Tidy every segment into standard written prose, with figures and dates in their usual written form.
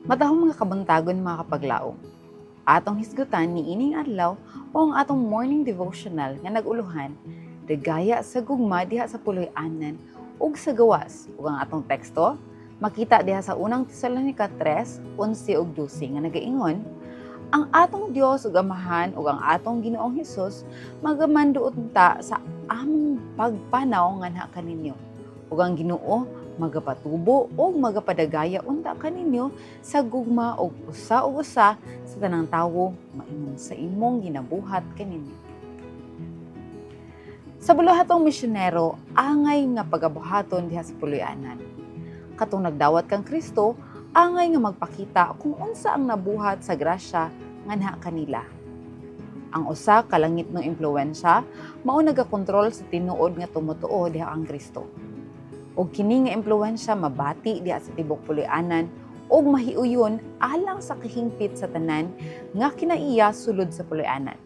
Matahong mga kabuntagon mga kapaglaong. Atong hisgutan ni ining adlaw o ang atong morning devotional nga naguluhan dagaya sa gugma diha sa puloy-anan ug sa gawas. Ug ang atong teksto makita diha sa unang Tesalonica 3:11 ug 12 nga nagaingon, ang atong Dios ug Amahan ug ang atong Ginoong Hesus magamanduot ta sa among pagpanaw nganha kaninyo. Ug ang Ginoo magapatubo o magapadagaya unta kaninyo sa gugma o usa sa tanang tawo maingon sa imong ginabuhat kaninyo. Sa buluhatong misyonero, angay nga pagabuhaton diha sa puloy-anan. Katong nagdawat kang Kristo, angay nga magpakita kung unsa ang nabuhat sa grasya nganha kanila. Ang usa ka langit ng impluwensya mao nagakontrol sa tinuod nga tumutuo diha ang Kristo. Og kini nga impluwensya mabati diha sa tibok puloy-anan og mahiuyon alang sa kahingpit sa tanan nga kinaiya sulod sa puloy-anan.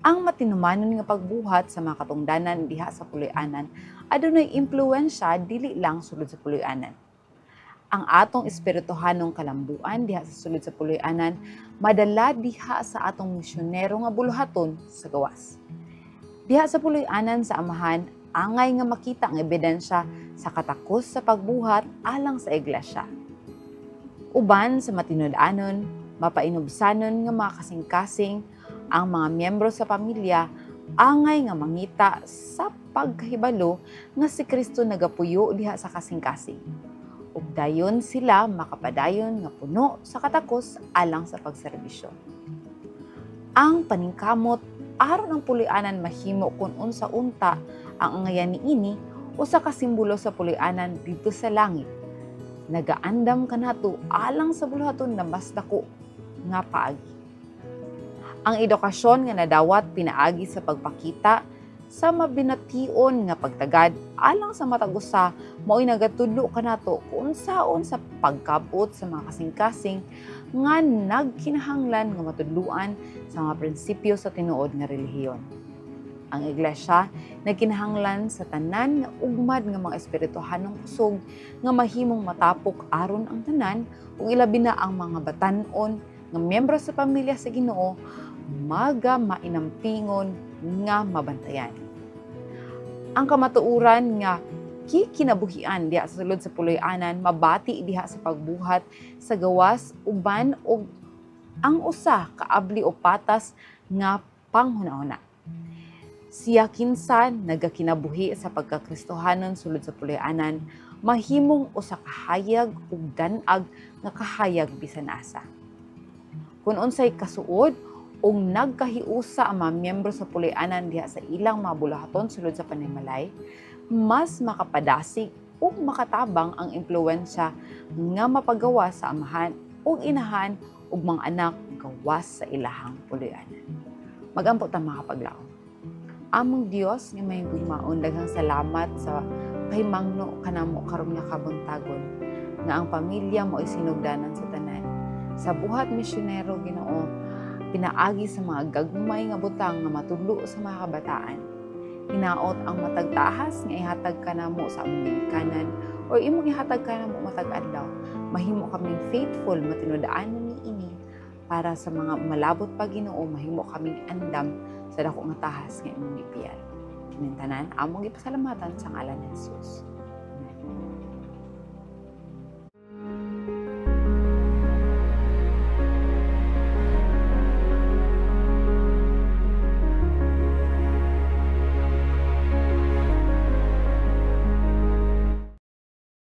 Ang matinumanon nga pagbuhat sa mga katungdanan diha sa puloy-anan adunay impluwensya dili lang sulod sa puloy-anan. Ang atong espirituhanong kalambuan diha sa sulod sa puloy-anan madala diha sa atong misyonero nga buluhaton sa gawas. Diha sa puloy-anan sa Amahan, angay nga makita ang ebidensya sa katakos sa pagbuhat alang sa iglesia. Uban sa matinud-anon, mapainubsanon nga mga kasing-kasing, ang mga miyembro sa pamilya angay nga mangita sa pagkahibalo nga si Kristo nagapuyo diha sa kasing-kasing. Ug dayon sila makapadayon nga puno sa katakos alang sa pagserbisyo. Ang paningkamot aron ang puloy-anan mahimo kun unsa unta ang angayan niini usa ka simbolo sa puloy-anan dito sa langit. Nagaandam kanato alang sa buluhaton na mas dako nga paagi. Ang edukasyon nga nadawat pinaagi sa pagpakita sa mabination nga pagtagad alang sa matag usa mao'y nagatudlo kanato kung unsaon sa pagkabot sa mga kasing-kasing nga nagkinahanglan nga matudluan sa mga prinsipyo sa tinuod nga relihiyon. Ang iglesia nagkinahanglan sa tanan nga ugmad nga mga espirituhanong kusog nga mahimong matapok aron ang tanan ug ilabi na ang mga batan-on nga miyembro sa pamilya sa Ginoo mainampingon nga mabantayan. Ang kamatuoran nga kikinabuhian diha sa sulod sa puloy-anan mabati diha sa pagbuhat sa gawas uban og ang usa kaabli o patas nga panghunahuna. Siya kinsa nagakinabuhi sa pagkakristohanon sulod sa puloy-anan mahimong usa ka hayag ug dan-ag nga kahayag bisan asa. Kung unsay kasuod ug nagkahiusa ang mga miyembro sa puloy-anan diha sa ilang mga buluhaton sulod sa panimalay, mas makapadasig ug makatabang ang impluwensya nga mapagawa sa amahan ug inahan ug mga anak gawas sa ilahang puloy-anan. Magampo ta mga kapaglaom. Among Dios nga may gugmaon, daghang salamat sa pahimangno kanamo karon nga kabuntagon nga ang pamilya mo ay sinugdanan sa tanan. Sa buhat misyonero Ginoo, pinaagi sa mga gagmay nga butang nga matudlo sa mga kabataan. Hinaot ang matagtahas nga ihatag kanamo sa among ginikanan o imong ihatag kanamo matag adlaw. Mahimo kaming faithful matinud-anon niini para sa mga malabot pa Ginoo, mahimo kaming andam sa dako nga tahas nga imong ipiyal. Kining tanan among gipasalamatan sa ngalan ni Jesus.